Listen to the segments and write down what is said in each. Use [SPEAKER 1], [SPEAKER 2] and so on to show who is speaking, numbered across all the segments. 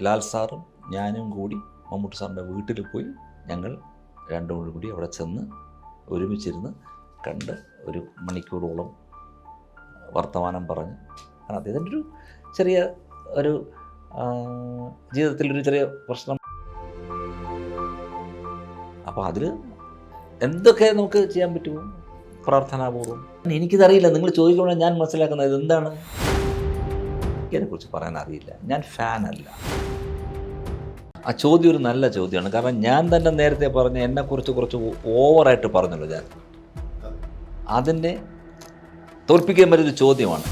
[SPEAKER 1] ലാൽ സാറും ഞാനും കൂടി മമ്മൂട്ടി സാറിൻ്റെ വീട്ടിൽ പോയി ഞങ്ങൾ രണ്ടും കൂടി അവിടെ ചെന്ന് ഒരുമിച്ചിരുന്ന് കണ്ട് ഒരു മണിക്കൂറോളം വർത്തമാനം പറഞ്ഞ്. കാരണം അദ്ദേഹത്തിൻ്റെ ഒരു ചെറിയ ഒരു ജീവിതത്തിലൊരു ചെറിയ പ്രശ്നം. അപ്പോൾ അതിൽ എന്തൊക്കെ നമുക്ക് ചെയ്യാൻ പറ്റുമോ പ്രാർത്ഥനാപൂർവ്വം. എനിക്കിതറിയില്ല, നിങ്ങൾ ചോദിക്കുമ്പോൾ ഞാൻ മനസ്സിലാക്കുന്നത് എന്താണ്, ഇതിനെക്കുറിച്ച് പറയാൻ അറിയില്ല. ഞാൻ ഫാനല്ല. ആ ചോദ്യം ഒരു നല്ല ചോദ്യമാണ്. കാരണം ഞാൻ തന്നെ നേരത്തെ പറഞ്ഞ എന്നെക്കുറിച്ച് കുറച്ച് ഓവറായിട്ട് പറഞ്ഞല്ലോ ഞാൻ. അതിനെ തോൽപ്പിക്കാൻ പറ്റിയൊരു ചോദ്യമാണ്.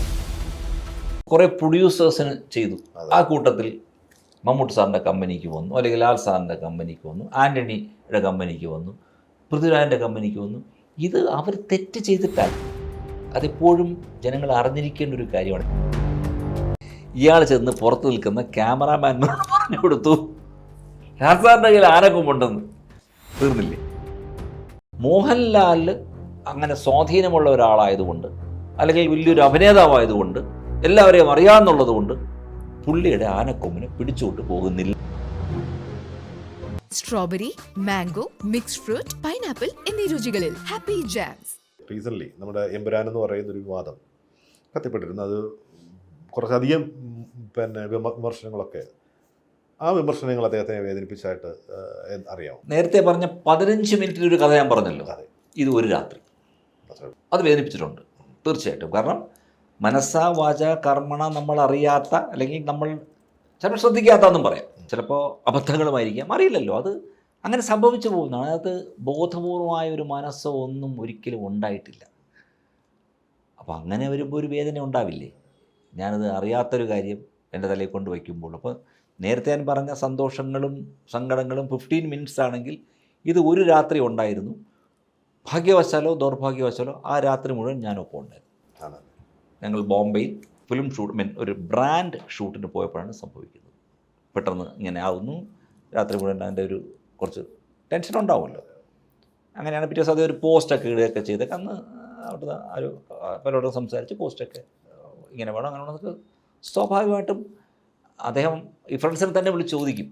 [SPEAKER 1] കുറേ പ്രൊഡ്യൂസേഴ്സിന് ചെയ്തു. ആ കൂട്ടത്തിൽ മമ്മൂട്ടി സാറിൻ്റെ കമ്പനിക്ക് വന്നു, അല്ലെങ്കിൽ ലാൽ സാറിൻ്റെ കമ്പനിക്ക് വന്നു, ആൻ്റണിയുടെ കമ്പനിക്ക് വന്നു, പൃഥ്വിരാജിൻ്റെ കമ്പനിക്ക് വന്നു. ഇത് അവർ തെറ്റ് ചെയ്തിട്ടാണ്. അതെപ്പോഴും ജനങ്ങൾ അറിഞ്ഞിരിക്കേണ്ട ഒരു കാര്യമാണ്. ഇയാൾ ചെന്ന് പുറത്ത് നിൽക്കുന്ന ക്യാമറാമാൻമാർ പറഞ്ഞു കൊടുത്തു ലാൽ സാറിൻ്റെ കയ്യിൽ ആനക്കൊമ്പുണ്ടെന്ന്. തീർന്നില്ലേ? മോഹൻലാൽ അങ്ങനെ സ്വാധീനമുള്ള ഒരാളായതുകൊണ്ട്, അല്ലെങ്കിൽ വലിയൊരു അഭിനേതാവായതുകൊണ്ട്, എല്ലാവരെയും അറിയാമെന്നുള്ളത് കൊണ്ട് പുള്ളിയുടെ ആനക്കൊമ്പിനെ പിടിച്ചുകൊണ്ട് പോകുന്നില്ല.
[SPEAKER 2] Strawberry, mango, mixed fruit, pineapple എന്നീ രുചികളിൽ ഹാപ്പി ജാംസ്.
[SPEAKER 3] റീസൺലി നമ്മുടെ എമ്പുരാൻ എന്ന് പറയുന്നൊരു വിവാദം കത്തിപ്പെട്ടിരുന്നു. അത് കുറച്ചധികം വിമർശനങ്ങളൊക്കെ, ആ വിമർശനങ്ങൾ അദ്ദേഹത്തെ വേദനിപ്പിച്ചായിട്ട് അറിയാമോ?
[SPEAKER 1] നേരത്തെ പറഞ്ഞ 15 മിനിറ്റിലൊരു കഥ ഞാൻ പറഞ്ഞല്ലോ, ഇത് ഒരു രാത്രി അത് വേദനിപ്പിച്ചിട്ടുണ്ട് തീർച്ചയായിട്ടും. കാരണം മനസ്സാ വാച കർമ്മണ നമ്മൾ അറിയാത്ത, അല്ലെങ്കിൽ നമ്മൾ ചിലപ്പോൾ ശ്രദ്ധിക്കാത്തതെന്നും പറയാം, ചിലപ്പോൾ അബദ്ധങ്ങളുമായിരിക്കാം, അറിയില്ലല്ലോ. അത് അങ്ങനെ സംഭവിച്ചു പോകുന്നതാണ്. അതിനകത്ത് ബോധപൂർവമായ ഒരു മനസ്സോ ഒന്നും ഒരിക്കലും ഉണ്ടായിട്ടില്ല. അപ്പോൾ അങ്ങനെ വരുമ്പോൾ ഒരു വേദന ഉണ്ടാവില്ലേ? ഞാനത് അറിയാത്തൊരു കാര്യം എൻ്റെ തലയിൽ കൊണ്ട് വയ്ക്കുമ്പോൾ. അപ്പോൾ നേരത്തെ ഞാൻ പറഞ്ഞ സന്തോഷങ്ങളും സങ്കടങ്ങളും 15 മിനിറ്റ്സ് ആണെങ്കിൽ ഇത് ഒരു രാത്രി ഉണ്ടായിരുന്നു. ഭാഗ്യവശാലോ ദൗർഭാഗ്യവശാലോ ആ രാത്രി മുഴുവൻ ഞാനൊപ്പം ഉണ്ടായിരുന്നു. ഞങ്ങൾ ബോംബെയിൽ ഫിലിം ഷൂട്ട്, ഒരു ബ്രാൻഡ് ഷൂട്ടിന് പോയപ്പോഴാണ് സംഭവിക്കുന്നത്. പെട്ടെന്ന് ഇങ്ങനെ ആവുന്നു, രാത്രി മുഴുവൻ അതിൻ്റെ ഒരു കുറച്ച് ടെൻഷൻ ഉണ്ടാവുമല്ലോ. അങ്ങനെയാണ് പിറ്റേ ദിവസം ഒരു പോസ്റ്റൊക്കെ ഇടുകയൊക്കെ ചെയ്തൊക്കെ അന്ന് അവിടുത്തെ ഒരു പലരോട് സംസാരിച്ച് പോസ്റ്റൊക്കെ ഇങ്ങനെ വേണം അങ്ങനെ വേണമെന്നൊക്കെ. സ്വാഭാവികമായിട്ടും അദ്ദേഹം ഈ ഫ്രണ്ട്സിനെ തന്നെ വിളിച്ച് ചോദിക്കും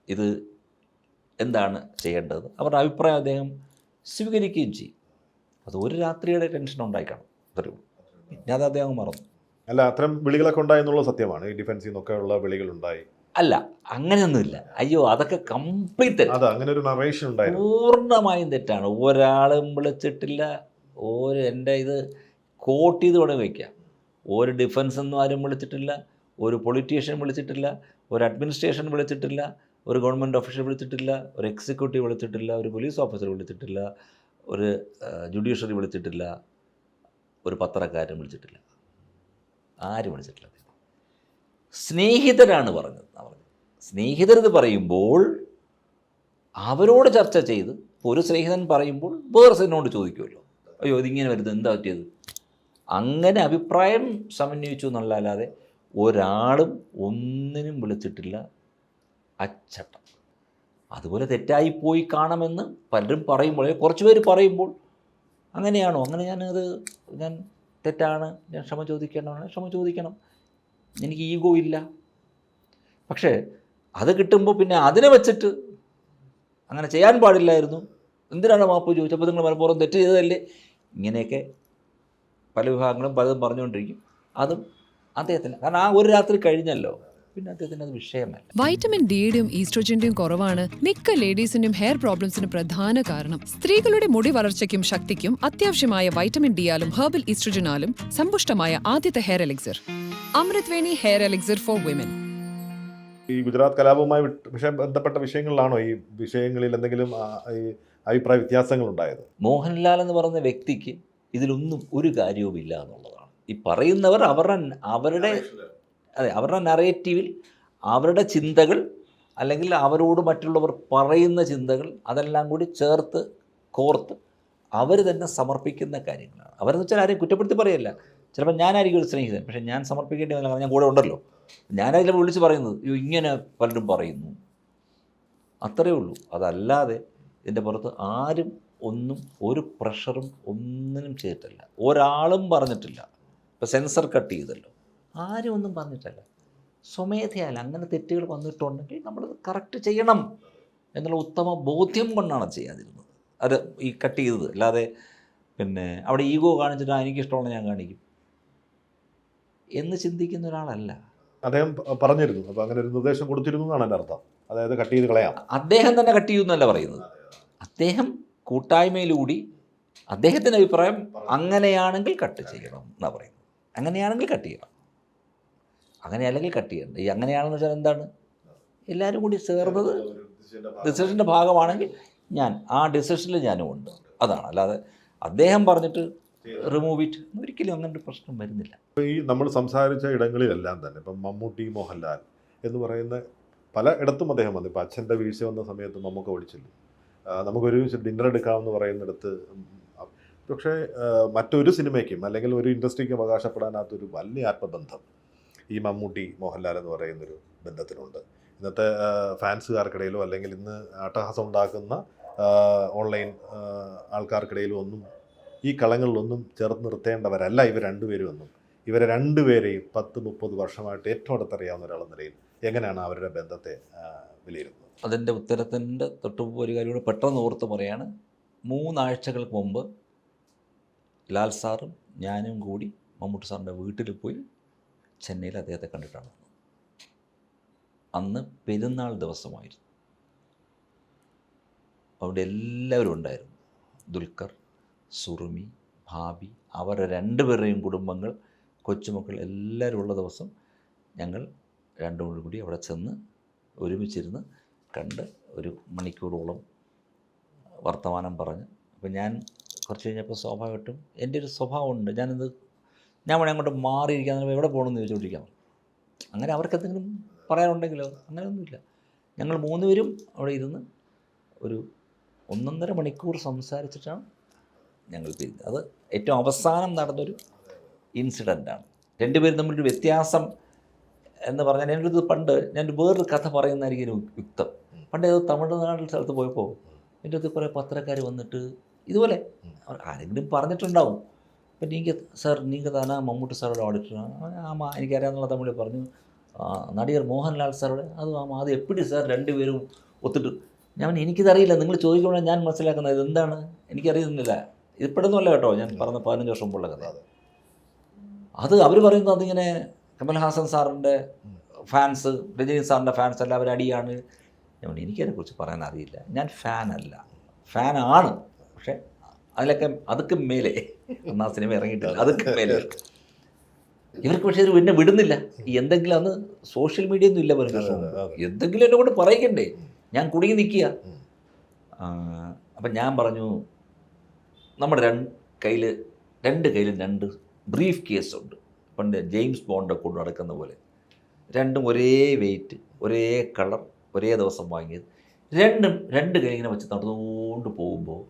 [SPEAKER 1] ഇത് എന്താണ് ചെയ്യേണ്ടത്. അവരുടെ അഭിപ്രായം അദ്ദേഹം സ്വീകരിക്കുകയും ചെയ്യും. അത് ഒരു രാത്രിയുടെ ടെൻഷൻ ഉണ്ടായിക്കാണും, അത്രയും. പിന്നെ അത് അദ്ദേഹം മറന്നു.
[SPEAKER 3] അല്ല, അത്തരം വിളികളൊക്കെ ഉണ്ടായെന്നുള്ളത് സത്യമാണ്. ഈ ഡിഫൻസിൽ നിന്നൊക്കെ ഉള്ള വിളികളുണ്ടായി.
[SPEAKER 1] അല്ല, അങ്ങനെയൊന്നുമില്ല. അയ്യോ, അതൊക്കെ കംപ്ലീറ്റ്
[SPEAKER 3] അങ്ങനെ ഒരു നറേഷൻ ഉണ്ടായിരുന്നു.
[SPEAKER 1] പൂർണ്ണമായും തെറ്റാണ്. ഒരാളും വിളിച്ചിട്ടില്ല. എൻ്റെ ഇത് കോട്ട് ചെയ്ത് ഇവിടെ വയ്ക്കാം. ഒരു ഡിഫൻസ് ഒന്നും ആരും വിളിച്ചിട്ടില്ല, ഒരു പൊളിറ്റീഷ്യൻ വിളിച്ചിട്ടില്ല, ഒരു അഡ്മിനിസ്ട്രേഷൻ വിളിച്ചിട്ടില്ല, ഒരു ഗവൺമെൻറ് ഒഫീഷ്യൽ വിളിച്ചിട്ടില്ല, ഒരു എക്സിക്യൂട്ടീവ് വിളിച്ചിട്ടില്ല, ഒരു പോലീസ് ഓഫീസർ വിളിച്ചിട്ടില്ല, ഒരു ജുഡീഷ്യറി വിളിച്ചിട്ടില്ല, ഒരു പത്രക്കാരൻ വിളിച്ചിട്ടില്ല, ആരും വിളിച്ചിട്ടില്ല. സ്നേഹിതരാണ് പറഞ്ഞത്. സ്നേഹിതരെന്ന് പറയുമ്പോൾ അവരോട് ചർച്ച ചെയ്ത്, ഒരു സ്നേഹിതൻ പറയുമ്പോൾ വേറെ സ്നേഹിതനോട് ചോദിക്കുമല്ലോ, അയ്യോ ഇതിങ്ങനെ വരുന്നത് എന്താ പറ്റിയത്, അങ്ങനെ അഭിപ്രായം സമന്വയിച്ചു എന്നല്ലാതെ ഒരാളും ഒന്നിനും വിളിച്ചിട്ടില്ല. അച്ചട്ടം. അതുപോലെ തെറ്റായിപ്പോയി കാണുമെന്ന് പലരും പറയുമ്പോൾ, കുറച്ച് പേര് പറയുമ്പോൾ അങ്ങനെയാണോ, അങ്ങനെ ഞാൻ തെറ്റാണ്, ഞാൻ ക്ഷമ ചോദിക്കേണ്ടതാണ്, ക്ഷമ ചോദിക്കണം, എനിക്ക് ഈഗോ ഇല്ല. പക്ഷേ അത് കിട്ടുമ്പോൾ പിന്നെ അതിനെ വെച്ചിട്ട് അങ്ങനെ ചെയ്യാൻ പാടില്ലായിരുന്നു, എന്തിനാണ് മാപ്പ് ചോദിച്ചപ്പോൾ നിങ്ങൾ മനഃപൂർവ്വം തെറ്റ് ചെയ്തതല്ലേ, ഇങ്ങനെയൊക്കെ പല വിഭാഗങ്ങളും പലതും പറഞ്ഞുകൊണ്ടിരിക്കും. അതും അദ്ദേഹത്തിന്, കാരണം ആ ഒരു രാത്രി കഴിഞ്ഞല്ലോ, പിന്നെ അദ്ദേഹത്തിന് അത് വിഷയമല്ല.
[SPEAKER 2] വൈറ്റമിൻ ഡിയുടെയും ഈസ്ട്രോജന്റെയും കുറവാണ് മിക്ക ലേഡീസിന്റെയും ഹെയർ പ്രോബ്ലംസിന് പ്രധാന കാരണം. സ്ത്രീകളുടെ മുടി വളർച്ചയ്ക്കും ശക്തിക്കും അത്യാവശ്യമായ വൈറ്റമിൻ ഡിയാലും ഹെർബൽ ഈസ്ട്രോജനാലും സമ്പുഷ്ടമായ ആദ്യത്തെ hair elixir Amritveni hair elixir for women.
[SPEAKER 3] ഈ ഗുജറാത്ത് കലാപവുമായി ബന്ധപ്പെട്ട വിഷയങ്ങളിലാണോ ഈ വിഷയങ്ങളിൽ എന്തെങ്കിലും ഈ അഭിപ്രായ വ്യത്യാസങ്ങൾ ഉണ്ടായത്?
[SPEAKER 1] മോഹൻലാൽ എന്ന് പറയുന്ന വ്യക്തിക്ക് ഇതിലൊന്നും ഒരു കാര്യവുമില്ല എന്നുള്ളതാണ്. ഈ പറയുന്നവർ അവരുടെ നറേറ്റീവിൽ അവരുടെ ചിന്തകൾ, അല്ലെങ്കിൽ അവരോട് മറ്റുള്ളവർ പറയുന്ന ചിന്തകൾ, അതെല്ലാം കൂടി ചേർത്ത് കോർത്ത് അവർ തന്നെ സമർപ്പിക്കുന്ന കാര്യങ്ങളാണ്. അവരെന്ന് വെച്ചാൽ ആരെയും കുറ്റപ്പെടുത്തി പറയല്ല. ചിലപ്പോൾ ഞാനായിരിക്കും ഒരു സ്നേഹിതൻ, പക്ഷേ ഞാൻ സമർപ്പിക്കേണ്ടി വന്നില്ല, ഞാൻ കൂടെ ഉണ്ടല്ലോ. ഞാനതിൽ വിളിച്ച് പറയുന്നത് അയ്യോ ഇങ്ങനെ പലരും പറയുന്നു, അത്രയേ ഉള്ളൂ. അതല്ലാതെ ഇതിൻ്റെ പുറത്ത് ആരും ഒന്നും ഒരു പ്രഷറും ഒന്നിനും ചെയ്തിട്ടില്ല, ഒരാളും പറഞ്ഞിട്ടില്ല. ഇപ്പോൾ സെൻസർ കട്ട് ചെയ്തല്ലോ, ആരും ഒന്നും പറഞ്ഞിട്ടില്ല. സ്വമേധയാൽ അങ്ങനെ തെറ്റുകൾ വന്നിട്ടുണ്ടെങ്കിൽ നമ്മൾ കറക്റ്റ് ചെയ്യണം എന്നുള്ള ഉത്തമ ബോധ്യം കൊണ്ടാണ് ചെയ്യാതിരുന്നത്. അത് ഈ കട്ട് ചെയ്തത് അല്ലാതെ പിന്നെ അവിടെ ഈഗോ കാണിച്ചിട്ട് എനിക്കിഷ്ടമുള്ള ഞാൻ കാണിക്കും എന്ന് ചിന്തിക്കുന്ന ഒരാളല്ല
[SPEAKER 3] അദ്ദേഹം പറഞ്ഞിരുന്നു. അപ്പോൾ അങ്ങനെ ഒരു നിർദ്ദേശം കൊടുത്തിരുന്നു എന്നാണ് എൻ്റെ അർത്ഥം. അതായത് കട്ട് ചെയ്ത് കളയാം.
[SPEAKER 1] അദ്ദേഹം തന്നെ കട്ട് ചെയ്യുന്നല്ല പറയുന്നത്. അദ്ദേഹം കൂട്ടായ്മയിലൂടി അദ്ദേഹത്തിൻ്റെ അഭിപ്രായം അങ്ങനെയാണെങ്കിൽ കട്ട് ചെയ്യണം എന്നാണ് പറയുന്നത്. അങ്ങനെയാണെങ്കിൽ കട്ട് ചെയ്യണം, അങ്ങനെയല്ലെങ്കിൽ കട്ട് ചെയ്യണം. ഈ അങ്ങനെയാണെന്ന് വെച്ചാൽ എന്താണ്? എല്ലാവരും കൂടി ചേർന്നത് ഡിസിഷൻ്റെ ഭാഗമാണെങ്കിൽ ഞാൻ ആ ഡിസിഷനിൽ ഞാനും ഉണ്ട്, അതാണ്. അല്ലാതെ അദ്ദേഹം പറഞ്ഞിട്ട് റിമൂവ് ഇറ്റ് ഒരിക്കലും അങ്ങനെ ഒരു പ്രശ്നം വരുന്നില്ല.
[SPEAKER 3] ഇപ്പോൾ ഈ നമ്മൾ സംസാരിച്ച ഇടങ്ങളിലെല്ലാം തന്നെ ഇപ്പം മമ്മൂട്ടി, മോഹൻലാൽ എന്ന് പറയുന്ന പല ഇടത്തും അദ്ദേഹം വന്നു. ഇപ്പോൾ അച്ഛൻ്റെ വീഴ്ച വന്ന സമയത്ത് മമ്മൂക്ക വിളിച്ചില്ല. നമുക്കൊരു ഡിന്നർ എടുക്കാമെന്ന് പറയുന്നിടത്ത്. പക്ഷേ മറ്റൊരു സിനിമയ്ക്കും അല്ലെങ്കിൽ ഒരു ഇൻഡസ്ട്രിക്കും അവകാശപ്പെടാനാത്തൊരു വലിയ ആത്മബന്ധം ഈ മമ്മൂട്ടി മോഹൻലാൽ എന്ന് പറയുന്നൊരു ബന്ധത്തിനുണ്ട്. ഇന്നത്തെ ഫാൻസുകാർക്കിടയിലോ അല്ലെങ്കിൽ ഇന്ന് അട്ടഹാസം ഉണ്ടാക്കുന്ന ഓൺലൈൻ ആൾക്കാർക്കിടയിലും ഒന്നും ഈ കളങ്ങളിലൊന്നും ചേർത്ത് നിർത്തേണ്ടവരല്ല ഇവർ രണ്ടുപേരും ഒന്നും. ഇവരെ രണ്ടുപേരെയും 10-30 വർഷമായിട്ട് ഏറ്റവും അടുത്തറിയാവുന്ന ഒരാളെന്ന നിലയിൽ എങ്ങനെയാണ് അവരുടെ ബന്ധത്തെ വിലയിരുത്തുന്നത്?
[SPEAKER 1] അതിൻ്റെ ഉത്തരത്തിൻ്റെ തൊട്ടുമുമ്പ് ഒരു കാര്യം കൂടെ പെട്ടെന്ന് ഓർത്ത് പറയാണ്. 3 ആഴ്ചകൾക്ക് മുമ്പ് ലാൽ സാറും ഞാനും കൂടി മമ്മൂട്ടി സാറിൻ്റെ വീട്ടിൽ പോയി ചെന്നൈയിൽ അദ്ദേഹത്തെ കണ്ടിട്ടാണ്. അന്ന് പെരുന്നാൾ ദിവസമായിരുന്നു. അവിടെ എല്ലാവരും ഉണ്ടായിരുന്നു. ദുൽഖർ, സുറുമി, ഭാബി, അവരുടെ രണ്ടുപേരുടെയും കുടുംബങ്ങൾ, കൊച്ചുമക്കൾ എല്ലാവരും ഉള്ള ദിവസം ഞങ്ങൾ രണ്ടും കൂടി അവിടെ ചെന്ന് ഒരുമിച്ചിരുന്ന് കണ്ട് ഒരു മണിക്കൂറോളം വർത്തമാനം പറഞ്ഞ്. അപ്പോൾ ഞാൻ കുറച്ച് കഴിഞ്ഞപ്പോൾ സ്വാഭാവികമായിട്ടും എൻ്റെ ഒരു സ്വഭാവമുണ്ട്, ഞാൻ വേണേൽ അങ്ങോട്ട് മാറിയിരിക്കാൻ എവിടെ പോകണമെന്ന് ചോദിച്ചുകൊണ്ടിരിക്കാം. അങ്ങനെ അവർക്ക് എന്തെങ്കിലും പറയാനുണ്ടെങ്കിലോ അങ്ങനെയൊന്നുമില്ല. ഞങ്ങൾ 3 പേരും അവിടെ ഇരുന്ന് ഒരു 1.5 മണിക്കൂർ സംസാരിച്ചിട്ടാണ് ഞങ്ങൾ പിരിഞ്ഞത്. അത് ഏറ്റവും അവസാനം നടന്നൊരു ഇൻസിഡൻ്റാണ്. രണ്ടുപേരും തമ്മിലൊരു വ്യത്യാസം എന്ന് പറഞ്ഞാൽ ഞാനൊരു പണ്ട് ഞാനൊരു വേറൊരു കഥ പറയുന്നതായിരിക്കും യുക്തം. പണ്ട് ഏതോ തമിഴ്നാട്ടിൽ സ്ഥലത്ത് പോയപ്പോൾ എൻ്റെ അടുത്ത് കുറേ പത്രക്കാർ വന്നിട്ട് ഇതുപോലെ ആരെങ്കിലും പറഞ്ഞിട്ടുണ്ടാവും. അപ്പം സാർ நீங்கள் தானே മമ്മൂട്ടി സാറുടെ ഓഡിറ്റർ? ആമാ എനിക്കറിയാമെന്നുള്ള തമിഴിൽ പറഞ്ഞു. നടികർ മോഹൻലാൽ സാറുടെ? ആമാ അത് എപ്പിടി സാർ രണ്ടുപേരും ഒത്തിട്ട്? എനിക്കിതറിയില്ല, നിങ്ങൾ ചോദിക്കുമ്പോൾ ഞാൻ മനസ്സിലാക്കുന്നത് ഇതെന്താണ് എനിക്കറിയുന്നില്ല. ഇപ്പോഴൊന്നുമല്ല കേട്ടോ, ഞാൻ പറഞ്ഞ 15 വർഷം മുമ്പുള്ള കഥ. അത് അവർ പറയുന്നത് അതിങ്ങനെ കമൽഹാസൻ സാറിൻ്റെ ഫാൻസ്, രജനി സാറിൻ്റെ ഫാൻസ് എല്ലാവരും അടിയാണ്. എനിക്കതിനെക്കുറിച്ച് പറയാൻ അറിയില്ല, ഞാൻ ഫാനല്ല, ഫാനാണ്, പക്ഷേ അതൊക്കെ മേലെ എന്നാ സിനിമ ഇറങ്ങിയിട്ടില്ല, അതൊക്കെ മേലെ. ഇവർക്ക് പക്ഷേ എന്നെ വിടുന്നില്ല. എന്തെങ്കിലും അന്ന് സോഷ്യൽ മീഡിയ ഒന്നും ഇല്ല പറഞ്ഞു, എന്തെങ്കിലും എന്നെ കൊണ്ട് പറയിക്കണ്ടേ, ഞാൻ കുടുങ്ങി നിൽക്കുക. അപ്പം ഞാൻ പറഞ്ഞു, നമ്മുടെ രണ്ട് കയ്യിലും 2 ബ്രീഫ് കേസുണ്ട്. പണ്ട് ജെയിംസ് ബോണ്ട് കൊണ്ട് നടക്കുന്ന പോലെ, രണ്ടും ഒരേ വെയിറ്റ്, ഒരേ കളർ, ഒരേ ദിവസം വാങ്ങിയത്. രണ്ടും 2 കൈ ഇങ്ങനെ വെച്ച് നടന്നുകൊണ്ട് പോകുമ്പോൾ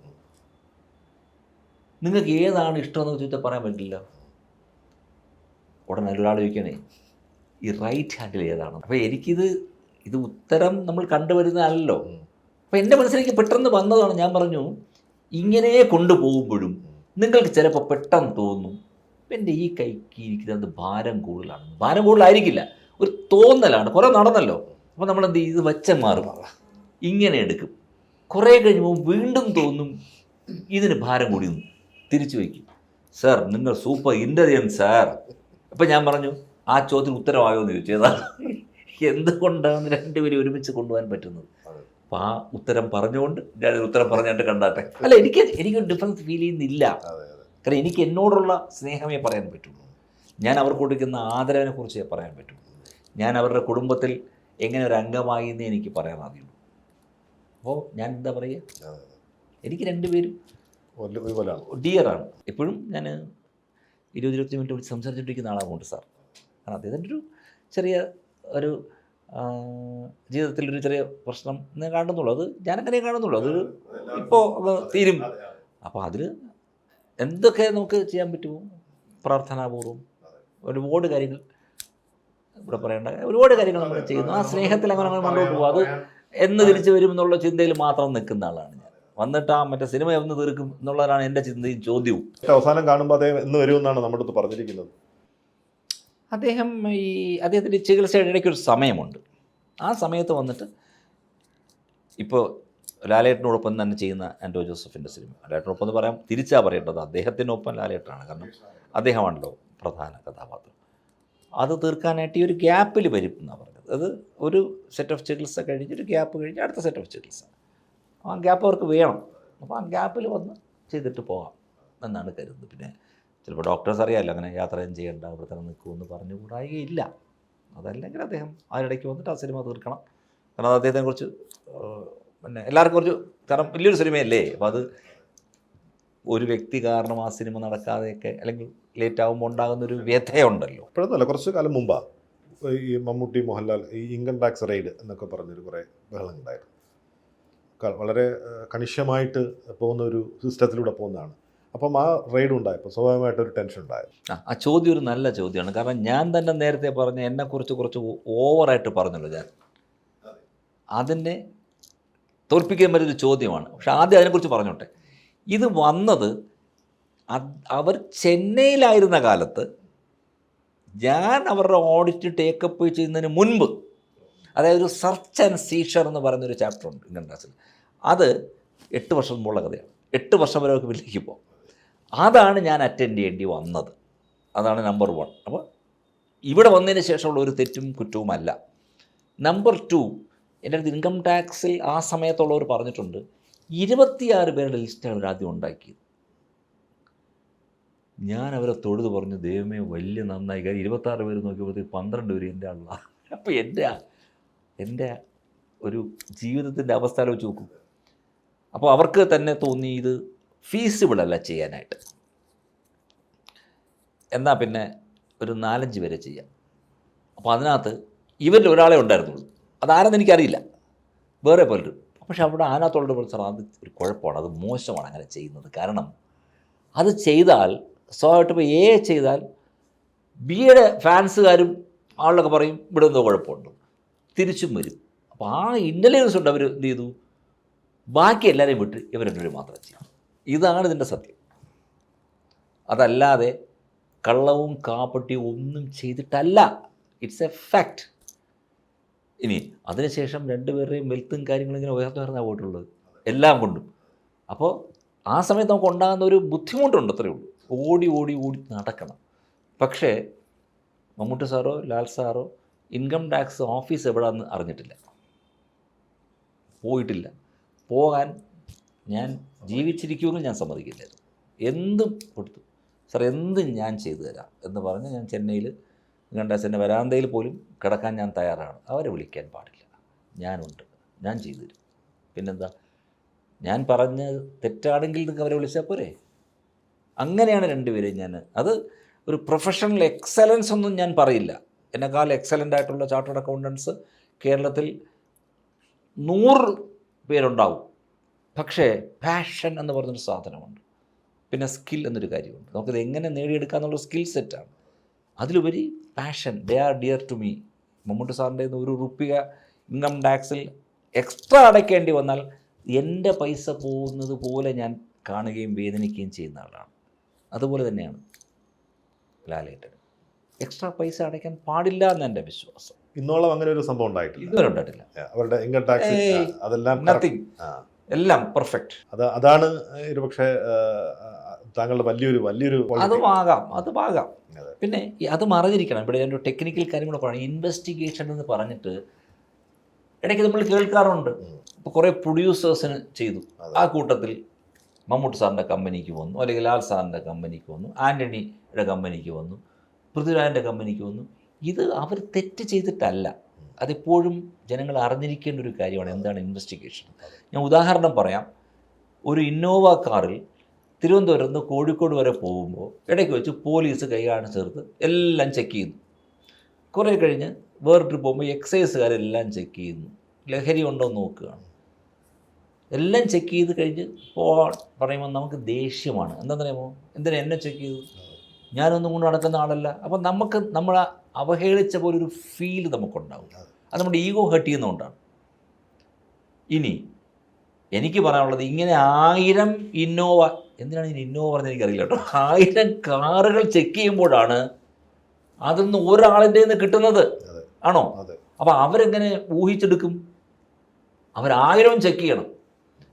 [SPEAKER 1] നിങ്ങൾക്ക് ഏതാണ് ഇഷ്ടമെന്ന് ചോദിച്ചാൽ പറയാൻ പറ്റില്ല. ഉടനെ ഒരാൾ ചോദിക്കണേ ഈ റൈറ്റ് ഹാൻഡിൽ ഏതാണ്? അപ്പോൾ ഇത് ഉത്തരം നമ്മൾ കണ്ടുവരുന്നതല്ലോ. അപ്പോൾ എൻ്റെ മനസ്സിലേക്ക് പെട്ടെന്ന് വന്നതാണ്. ഞാൻ പറഞ്ഞു, ഇങ്ങനെ കൊണ്ടുപോകുമ്പോഴും നിങ്ങൾക്ക് ചിലപ്പോൾ പെട്ടെന്ന് തോന്നും എൻ്റെ ഈ കൈക്ക് ഇരിക്കുന്നത് ഭാരം കൂടുതലാണ്. ഭാരം കൂടുതലായിരിക്കില്ല, ഒരു തോന്നലാണ്. കുറേ നടന്നല്ലോ, അപ്പോൾ നമ്മളെന്ത് ചെയ്യും, ഇത് വച്ച മാറും, ഇങ്ങനെ എടുക്കും. കുറേ കഴിയുമ്പോൾ വീണ്ടും തോന്നും ഇതിന് ഭാരം കൂടി തിരിച്ചു വയ്ക്കും. സാർ നിങ്ങൾ സൂപ്പർ ഇൻ്റലിജൻസ് സാർ. അപ്പം ഞാൻ പറഞ്ഞു, ആ ചോദ്യത്തിന് ഉത്തരവായോ എന്ന് ചോദിച്ചതാ. എന്തുകൊണ്ടാണ് രണ്ടുപേരും ഒരുമിച്ച് കൊണ്ടുപോകാൻ പറ്റുന്നത്? അപ്പോൾ ആ ഉത്തരം പറഞ്ഞുകൊണ്ട് ഞാൻ ഉത്തരം പറഞ്ഞിട്ട് കണ്ടാട്ടെ. അല്ല, എനിക്കൊരു ഡിഫറൻസ് ഫീൽ ചെയ്യുന്നില്ല. കാരണം എനിക്ക് എന്നോടുള്ള സ്നേഹമേ പറയാൻ പറ്റുള്ളൂ. ഞാൻ അവർക്ക് കൊടുക്കുന്ന ആദരവിനെ കുറിച്ചേ പറയാൻ പറ്റുള്ളൂ. ഞാൻ അവരുടെ കുടുംബത്തിൽ എങ്ങനെ ഒരു അംഗമായി എന്ന് എനിക്ക് പറയാൻ അറിയുള്ളൂ. അപ്പോൾ ഞാൻ എന്താ പറയുക, എനിക്ക് രണ്ടുപേരും ഡിയറാണ്. എപ്പോഴും ഞാൻ 20-25 മിനിറ്റ് വിളിച്ച് സംസാരിച്ചുകൊണ്ടിരിക്കുന്ന ആളാണ് സാർ. കാരണം അദ്ദേഹത്തിൻ്റെ ഒരു ചെറിയ ഒരു ജീവിതത്തിലൊരു ചെറിയ പ്രശ്നം എന്ന് കാണുന്നുള്ളൂ. അത് ഞാനങ്ങനെ കാണുന്നുള്ളൂ. അത് ഇപ്പോൾ തീരും. അപ്പോൾ അതിൽ എന്തൊക്കെ നമുക്ക് ചെയ്യാൻ പറ്റുമോ പ്രാർത്ഥനാപൂർവ്വം ഒരുപാട് കാര്യങ്ങൾ ഇവിടെ പറയേണ്ട ഒരുപാട് കാര്യങ്ങൾ നമ്മൾ ചെയ്യുന്നു. ആ സ്നേഹത്തിൽ അങ്ങനെ മുന്നോട്ട് പോകും. അത് എന്ന് തിരിച്ചു വരും എന്നുള്ള ചിന്തയിൽ മാത്രം നിൽക്കുന്ന ആളാണ് ഞാൻ. വന്നിട്ട് ആ മറ്റേ സിനിമ എന്ന് തീർക്കും എന്നുള്ളതാണ് എൻ്റെ ചിന്തയും ചോദ്യവും.
[SPEAKER 3] അവസാനം കാണുമ്പോൾ അദ്ദേഹം എന്ന് വരുമെന്നാണ് നമ്മുടെ അടുത്ത് പറഞ്ഞിരിക്കുന്നത്.
[SPEAKER 1] അദ്ദേഹത്തിൻ്റെ ചികിത്സയുടെ ഇടയ്ക്കൊരു സമയമുണ്ട്. ആ സമയത്ത് വന്നിട്ട് ഇപ്പോൾ ലാലേട്ടനോടൊപ്പം തന്നെ ചെയ്യുന്ന ആൻഡോ ജോസഫിൻ്റെ സിനിമ, ലാലേട്ടനൊപ്പം എന്ന് പറയാം, തിരിച്ചാ പറയേണ്ടത് അദ്ദേഹത്തിനൊപ്പം ലാലേട്ടനാണ്, കാരണം അദ്ദേഹമാണല്ലോ പ്രധാന കഥാപാത്രം. അത് തീർക്കാനായിട്ട് ഈ ഒരു ഗ്യാപ്പിൽ വരും എന്നാണ് പറഞ്ഞത്. അത് ഒരു സെറ്റ് ഓഫ് ചികിത്സ കഴിഞ്ഞ് ഒരു ഗ്യാപ്പ് കഴിഞ്ഞ് അടുത്ത സെറ്റ് ഓഫ് ചികിത്സ, ആ ഗ്യാപ്പ് അവർക്ക് വേണം. അപ്പോൾ ആ ഗ്യാപ്പിൽ വന്ന് ചെയ്തിട്ട് പോകാം എന്നാണ് കരുതുന്നത്. പിന്നെ ചിലപ്പോൾ ഡോക്ടേഴ്സ് അറിയാമല്ലോ, അങ്ങനെ യാത്രയും ചെയ്യേണ്ട, അവിടെ തന്നെ നിൽക്കുമെന്ന് പറഞ്ഞു കൂടായികയില്ല. അതല്ലെങ്കിൽ അദ്ദേഹം അതിനിടയ്ക്ക് വന്നിട്ട് ആ സിനിമ തീർക്കണം. കാരണം അത് അദ്ദേഹത്തിനെ കുറിച്ച് പിന്നെ എല്ലാവർക്കും കുറച്ച്, കാരണം വലിയൊരു സിനിമയല്ലേ, അപ്പോൾ അത് ഒരു വ്യക്തി കാരണം ആ സിനിമ നടക്കാതെയൊക്കെ അല്ലെങ്കിൽ ലേറ്റ് ആകുമ്പോൾ ഉണ്ടാകുന്നൊരു വ്യഥയുണ്ടല്ലോ.
[SPEAKER 3] ഇപ്പോഴൊന്നുമല്ല, കുറച്ച് കാലം മുമ്പാണ് ഈ മമ്മൂട്ടി മോഹൻലാൽ ഈ ഇൻകം ടാക്സ് റെയ്ഡ് എന്നൊക്കെ പറഞ്ഞൊരു കുറേ ബഹളങ്ങളുണ്ടായിരുന്നു. വളരെ കണിശമായിട്ട് പോകുന്ന ഒരു സിസ്റ്റത്തിലൂടെ പോകുന്നതാണ്. അപ്പം ആ റെയ്ഡ് ഉണ്ടായപ്പോൾ സ്വാഭാവികമായിട്ടൊരു ടെൻഷൻ ഉണ്ടായത്.
[SPEAKER 1] ആ ചോദ്യം ഒരു നല്ല ചോദ്യമാണ്. കാരണം ഞാൻ തന്നെ നേരത്തെ പറഞ്ഞ എന്നെക്കുറിച്ച് കുറച്ച് ഓവറായിട്ട് പറഞ്ഞല്ലോ ഞാൻ. അതിനെ തോൽപ്പിക്കാൻ പറ്റിയൊരു ചോദ്യമാണ്. പക്ഷെ ആദ്യം അതിനെക്കുറിച്ച് പറഞ്ഞോട്ടെ. ഇത് വന്നത് അവർ ചെന്നൈയിലായിരുന്ന കാലത്ത് ഞാൻ അവരുടെ ഓഡിറ്റ് ടേക്കപ്പ് ചെയ്യുന്നതിന് മുൻപ്, അതായത് ഒരു സെർച്ച് ആൻഡ് സീഷർ എന്ന് പറയുന്നൊരു ചാപ്റ്റർ ഉണ്ട് ഇൻകം ടാക്സിൽ. അത് 8 വർഷം മുമ്പുള്ള കഥയാണ്. 8 വർഷം വരെ അവർക്ക് വില്ലേക്ക് പോകും. അതാണ് ഞാൻ അറ്റൻഡ് ചെയ്യേണ്ടി വന്നത്. അതാണ് നമ്പർ 1. അപ്പോൾ ഇവിടെ വന്നതിന് ശേഷമുള്ള ഒരു തെറ്റും കുറ്റവുമല്ല. നമ്പർ 2, എൻ്റെ അടുത്ത് ഇൻകം ടാക്സിൽ ആ സമയത്തുള്ളവർ പറഞ്ഞിട്ടുണ്ട് 26 പേരുടെ ലിസ്റ്റാണ് അവർ ആദ്യം ഉണ്ടാക്കിയത്. ഞാൻ അവരെ തൊഴുത് പറഞ്ഞു, ദൈവമേ വലിയ നന്നായി. കാര്യം 26 പേര് നോക്കിയപ്പോഴത്തേക്ക് 12 പേര് എൻ്റെ ആളാണ്. അപ്പോൾ എൻ്റെ ഒരു ജീവിതത്തിൻ്റെ അവസ്ഥ ആലോചിച്ച് നോക്കും. അപ്പോൾ അവർക്ക് തന്നെ തോന്നി ഇത് ഫീസിബിളല്ല ചെയ്യാനായിട്ട്. എന്നാൽ പിന്നെ ഒരു 4-5 പേരെ ചെയ്യാം. അപ്പോൾ അതിനകത്ത് ഇവരിൽ ഒരാളെ ഉണ്ടായിരുന്നുള്ളൂ. അതാരെന്ന് എനിക്കറിയില്ല, വേറെ പലരും. പക്ഷെ അവിടെ അതിനകത്തുള്ള സാർ അത് ഒരു കുഴപ്പമാണ്, അത് മോശമാണ് അങ്ങനെ ചെയ്യുന്നത്. കാരണം അത് ചെയ്താൽ സ്വാഭാവികമായിട്ട് ഇപ്പോൾ എ ചെയ്താൽ ബിയുടെ ഫാൻസുകാരും ആളുകളൊക്കെ പറയും ഇവിടെ എന്തോ കുഴപ്പമുണ്ട്, തിരിച്ചും വരും. അപ്പോൾ ആ ഇൻ്റലിജൻസ് ഉണ്ട് അവർ എന്ത് ചെയ്തു, ബാക്കി എല്ലാവരെയും വിട്ട് ഇവർ രണ്ടുപേരും മാത്രം ചെയ്യും. ഇതാണ് ഇതിൻ്റെ സത്യം. അതല്ലാതെ കള്ളവും കാപ്പട്ടിയും ഒന്നും ചെയ്തിട്ടല്ല. It's A fact. ഇനി അതിനുശേഷം 2 പേരുടെയും വെൽത്തും കാര്യങ്ങളും ഇങ്ങനെ ഉയർന്നാണ് പോയിട്ടുള്ളത് എല്ലാം കൊണ്ടും. അപ്പോൾ ആ സമയത്ത് നമുക്ക് ഉണ്ടാകുന്ന ഒരു ബുദ്ധിമുട്ടുണ്ട്, അത്രയേ ഉള്ളൂ. ഓടി ഓടി ഓടി നടക്കണം. പക്ഷേ മമ്മൂട്ടി സാറോ ലാൽ സാറോ ഇൻകം ടാക്സ് ഓഫീസ് എവിടെയാണെന്ന് അറിഞ്ഞിട്ടില്ല, പോയിട്ടില്ല. പോകാൻ ഞാൻ ജീവിച്ചിരിക്കുമെങ്കിൽ ഞാൻ സമ്മതിക്കില്ലായിരുന്നു. എന്തും കൊടുത്തു, സാർ എന്തും ഞാൻ ചെയ്തു തരാം എന്ന് പറഞ്ഞ് ഞാൻ ചെന്നൈയിൽ ഇൻകം ടാക്സിൻ്റെ വരാന്തയിൽ പോലും കിടക്കാൻ ഞാൻ തയ്യാറാണ്. അവരെ വിളിക്കാൻ പാടില്ല, ഞാനുണ്ട്, ഞാൻ ചെയ്തു തരും. പിന്നെന്താ, ഞാൻ പറഞ്ഞ് തെറ്റാണെങ്കിൽ നിങ്ങൾക്ക് അവരെ വിളിച്ചാൽ പോരെ. അങ്ങനെയാണ് 2 പേരെയും ഞാൻ. അത് ഒരു പ്രൊഫഷണൽ എക്സലൻസ് ഒന്നും ഞാൻ പറയില്ല. എന്നെക്കാൾ എക്സലൻ്റ് ആയിട്ടുള്ള ചാർട്ടേഡ് അക്കൗണ്ടൻസ് കേരളത്തിൽ 100 പേരുണ്ടാവും. പക്ഷേ പാഷൻ എന്ന് പറഞ്ഞൊരു സാധനമുണ്ട്, പിന്നെ സ്കിൽ എന്നൊരു കാര്യമുണ്ട്. നമുക്കിത് എങ്ങനെ നേടിയെടുക്കുക എന്നുള്ള സ്കിൽ സെറ്റാണ്. അതിലുപരി passion, they are dear to me. Mammootty സാറിൻ്റെ ₹1 ഇൻകം ടാക്സിൽ എക്സ്ട്രാ അടയ്ക്കേണ്ടി വന്നാൽ എൻ്റെ പൈസ പോകുന്നത് പോലെ ഞാൻ കാണുകയും വേദനിക്കുകയും ചെയ്യുന്ന ആളാണ്. അതുപോലെ തന്നെയാണ് ലാലേട്ടൻ. എക്സ്ട്രാ പൈസ അടയ്ക്കാൻ പാടില്ല എന്ന് എൻ്റെ വിശ്വാസം.
[SPEAKER 3] ഇന്നോളം അങ്ങനെ ഒരു സംഭവം ഉണ്ടായിട്ടില്ല,
[SPEAKER 1] ഇതുവരെ ഉണ്ടായിട്ടില്ല.
[SPEAKER 3] അവരുടെ ഇൻകം ടാക്സ് അതെല്ലാം
[SPEAKER 1] നത്തിങ്, എല്ലാം പെർഫെക്റ്റ്.
[SPEAKER 3] അതാണ് ഒരുപക്ഷെ താങ്കളുടെ വലിയൊരു
[SPEAKER 1] അതുമാകാം. പിന്നെ അത് മറിഞ്ഞിരിക്കണം. ഇവിടെ ഒരു ടെക്നിക്കൽ കാര്യം കൂടെ പറയണം. ഇൻവെസ്റ്റിഗേഷൻ എന്ന് പറഞ്ഞിട്ട് ഇടയ്ക്ക് നമ്മൾ കേൾക്കാറുണ്ട്. ഇപ്പോൾ കുറേ പ്രൊഡ്യൂസേഴ്സിന് ചെയ്തു, ആ കൂട്ടത്തിൽ മമ്മൂട്ടി സാറിൻ്റെ കമ്പനിക്ക് വന്നു, അല്ലെങ്കിൽ ലാൽ സാറിൻ്റെ കമ്പനിക്ക് വന്നു, ആൻ്റണിയുടെ കമ്പനിക്ക് വന്നു, പൃഥ്വിരാജിൻ്റെ കമ്പനിക്ക് വന്നു. ഇത് അവർ തെറ്റ് ചെയ്തിട്ടല്ല. അതെപ്പോഴും ജനങ്ങൾ അറിഞ്ഞിരിക്കേണ്ട ഒരു കാര്യമാണ് എന്താണ് ഇൻവെസ്റ്റിഗേഷൻ. ഞാൻ ഉദാഹരണം പറയാം. ഒരു ഇന്നോവ കാറിൽ തിരുവനന്തപുരത്ത് നിന്ന് കോഴിക്കോട് വരെ പോകുമ്പോൾ ഇടയ്ക്ക് വെച്ച് പോലീസ് കൈ കാണിച്ചെടുത്ത് എല്ലാം ചെക്ക് ചെയ്യുന്നു. കുറേ കഴിഞ്ഞ് വേറെ ട്രിപ്പ് പോകുമ്പോൾ എക്സൈസുകാരെല്ലാം ചെക്ക് ചെയ്യുന്നു, ലഹരി ഉണ്ടോ എന്ന് നോക്കുകയാണ്. എല്ലാം ചെക്ക് ചെയ്ത് കഴിഞ്ഞ് പോകാൻ പറയുമ്പോൾ നമുക്ക് ദേഷ്യമാണ്. എന്താണെന്നറിയാമോ, എന്തിനാ എന്നെ ചെക്ക് ചെയ്തു, ഞാനൊന്നും കൊണ്ട് നടക്കുന്ന ആളല്ല. അപ്പം നമുക്ക് നമ്മളെ അവഹേളിച്ച പോലൊരു ഫീൽ നമുക്കുണ്ടാവും. അത് നമ്മുടെ ഈഗോ ഹർട്ട് ചെയ്യുന്നതുകൊണ്ടാണ്. ഇനി എനിക്ക് പറയാനുള്ളത്, ഇങ്ങനെ 1000 ഇന്നോവ, എന്തിനാണ് ഇന്നോവ പറഞ്ഞത് എനിക്കറിയില്ല കേട്ടോ, 1000 കാറുകൾ ചെക്ക് ചെയ്യുമ്പോഴാണ് അതിൽ നിന്ന് ഒരാളിൻ്റെ നിന്ന് കിട്ടുന്നത്
[SPEAKER 3] അതെ.
[SPEAKER 1] ആണോ?
[SPEAKER 3] അതെ.
[SPEAKER 1] അപ്പോൾ അവരെങ്ങനെ ഊഹിച്ചെടുക്കും? അവരായിരവും ചെക്ക് ചെയ്യണം.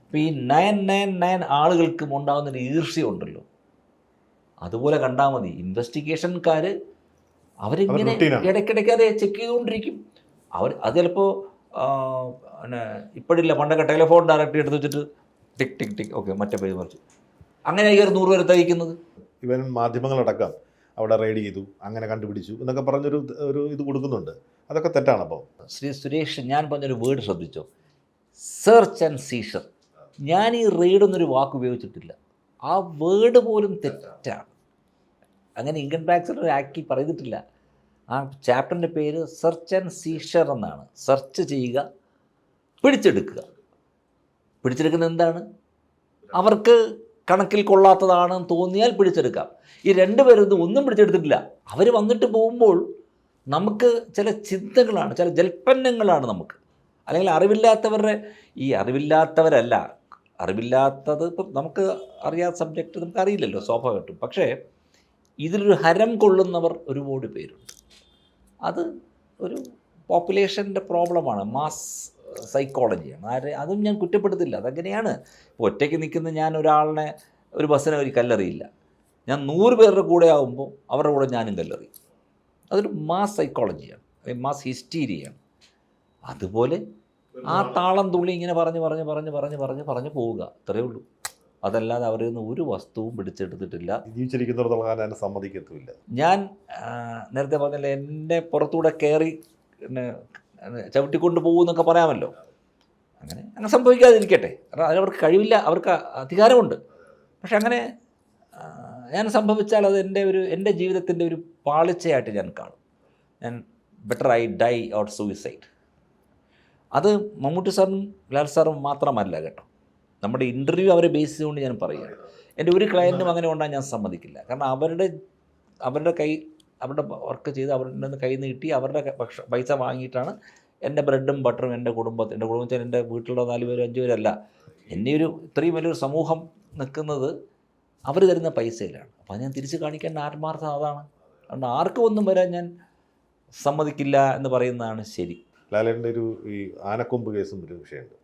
[SPEAKER 1] അപ്പോൾ ഈ 999 ആളുകൾക്കും ഉണ്ടാകുന്നൊരു ഈർഷ്യമുണ്ടല്ലോ, അതുപോലെ കണ്ടാൽ മതി. ഇൻവെസ്റ്റിഗേഷൻകാർ അവരിങ്ങനെ ഇടയ്ക്കിടയ്ക്ക് അത് ചെക്ക് ചെയ്തുകൊണ്ടിരിക്കും. അത് ചിലപ്പോൾ പിന്നെ ഇപ്പോഴില്ല, പണ്ടൊക്കെ ടെലിഫോൺ ഡയറക്റ്റ് എടുത്ത് വെച്ചിട്ട് ടിക് ടിക് ടിക് ഓക്കെ മറ്റേ പേര് മറിച്ച് അങ്ങനെ ഒരു 100 പേരെ തയ്ക്കുന്നത്.
[SPEAKER 3] ഇവൻ മാധ്യമങ്ങളടക്കം അവിടെ റെയ്ഡ് ചെയ്തു, അങ്ങനെ കണ്ടുപിടിച്ചു എന്നൊക്കെ പറഞ്ഞൊരു ഇത് കൊടുക്കുന്നുണ്ട്. അതൊക്കെ തെറ്റാണ്. അപ്പോൾ
[SPEAKER 1] ശ്രീ സുരേഷ്, ഞാൻ പറഞ്ഞൊരു വേർഡ് ശ്രദ്ധിച്ചോ, സെർച്ച് ആൻഡ് സീഷർ. ഞാൻ ഈ റെയ്ഡ് എന്നൊരു വാക്ക് ഉപയോഗിച്ചിട്ടില്ല. ആ വേർഡ് പോലും തെറ്റാണ്. അങ്ങനെ ഇൻകം ടാക്സിൽ ആക്കി പറഞ്ഞിട്ടില്ല. ആ ചാപ്റ്ററിൻ്റെ പേര് സെർച്ച് ആൻഡ് സീഷർ എന്നാണ്. സെർച്ച് ചെയ്യുക, പിടിച്ചെടുക്കുക. പിടിച്ചെടുക്കുന്നത് എന്താണ്? അവർക്ക് കണക്കിൽ കൊള്ളാത്തതാണെന്ന് തോന്നിയാൽ പിടിച്ചെടുക്കാം. ഈ രണ്ടുപേരും ഒന്നും പിടിച്ചെടുത്തിട്ടില്ല. അവർ വന്നിട്ട് പോകുമ്പോൾ നമുക്ക് ചില ചിന്തകളാണ്, ചില ജൽപ്പന്നങ്ങളാണ് നമുക്ക്. അല്ലെങ്കിൽ അറിവില്ലാത്തത് ഇപ്പം നമുക്ക് അറിയാത്ത സബ്ജക്റ്റ് നമുക്ക് അറിയില്ലല്ലോ സ്വാഭാവികമായിട്ടും. പക്ഷേ ഇതിലൊരു ഹരം കൊള്ളുന്നവർ ഒരുപാട് പേരുണ്ട്. അത് ഒരു പോപ്പുലേഷൻ്റെ പ്രോബ്ലമാണ്, മാസ് സൈക്കോളജിയാണ്. അതും ഞാൻ കുറ്റപ്പെടുത്തില്ല, അതങ്ങനെയാണ്. ഇപ്പോൾ ഒറ്റയ്ക്ക് നിൽക്കുന്ന ഞാൻ ഒരാളിനെ ഒരു ബസ്സിനെ ഒരു കല്ലെറിയില്ല. ഞാൻ 100 പേരുടെ കൂടെ ആകുമ്പോൾ അവരുടെ കൂടെ ഞാനും കല്ലെറിയും. അതൊരു മാസ് സൈക്കോളജിയാണ്, അല്ലെങ്കിൽ മാസ് ഹിസ്റ്റീരിയയാണ്. അതുപോലെ ആ താളം തുള്ളി ഇങ്ങനെ പറഞ്ഞ് പോവുക, അത്രയേ ഉള്ളൂ. അതല്ലാതെ അവരിൽ നിന്ന് ഒരു വസ്തുവും പിടിച്ചെടുത്തിട്ടില്ല.
[SPEAKER 3] ജീവിച്ചിരിക്കുന്നിടത്തോളം കാലം സമ്മതിക്കത്തുമില്ല. ഞാൻ
[SPEAKER 1] നേരത്തെ പറഞ്ഞില്ല, എൻ്റെ പുറത്തൂടെ കയറി പിന്നെ ചവിട്ടിക്കൊണ്ട് പോകുമെന്നൊക്കെ പറയാമല്ലോ. അങ്ങനെ സംഭവിക്കാതിരിക്കട്ടെ. കാരണം അതിനവർക്ക് കഴിവില്ല, അവർക്ക് അധികാരമുണ്ട്. പക്ഷെ അങ്ങനെ ഞാൻ സംഭവിച്ചാൽ അത് എൻ്റെ ജീവിതത്തിൻ്റെ ഒരു പാളിച്ചയായിട്ട് ഞാൻ കാണും. ഞാൻ better I die or suicide. അത് മമ്മൂട്ടി സാറും ലാൽ സാറും മാത്രമല്ല കേട്ടോ. നമ്മുടെ ഇൻ്റർവ്യൂ അവരെ ബേസ് ചെയ്തുകൊണ്ട് ഞാൻ പറയുകയാണ്. എൻ്റെ ഒരു ക്ലയൻറ്റും അങ്ങനെ ഉണ്ടാകാൻ ഞാൻ സമ്മതിക്കില്ല. കാരണം അവരുടെ വർക്ക് ചെയ്ത് അവരുടെ നിന്ന് കൈ നീട്ടി അവരുടെ പൈസ വാങ്ങിയിട്ടാണ് എൻ്റെ ബ്രെഡും ബട്ടറും എൻ്റെ കുടുംബത്തിൽ എൻ്റെ വീട്ടിലുള്ള 4 പേരും 5 പേരല്ല. എന്നെ ഇത്രയും വലിയൊരു സമൂഹം നിൽക്കുന്നത് അവർ തരുന്ന പൈസയിലാണ്. അപ്പോൾ അത് ഞാൻ തിരിച്ച് കാണിക്കേണ്ട ആത്മാർത്ഥം അതാണ്. അതുകൊണ്ട് ആർക്കും ഒന്നും വരാൻ ഞാൻ സമ്മതിക്കില്ല എന്ന് പറയുന്നതാണ് ശരി.
[SPEAKER 3] ലാലേട്ടൻ്റെ ഈ ആനക്കൊമ്പ് കേസും ഒരു വിഷയമുണ്ട്.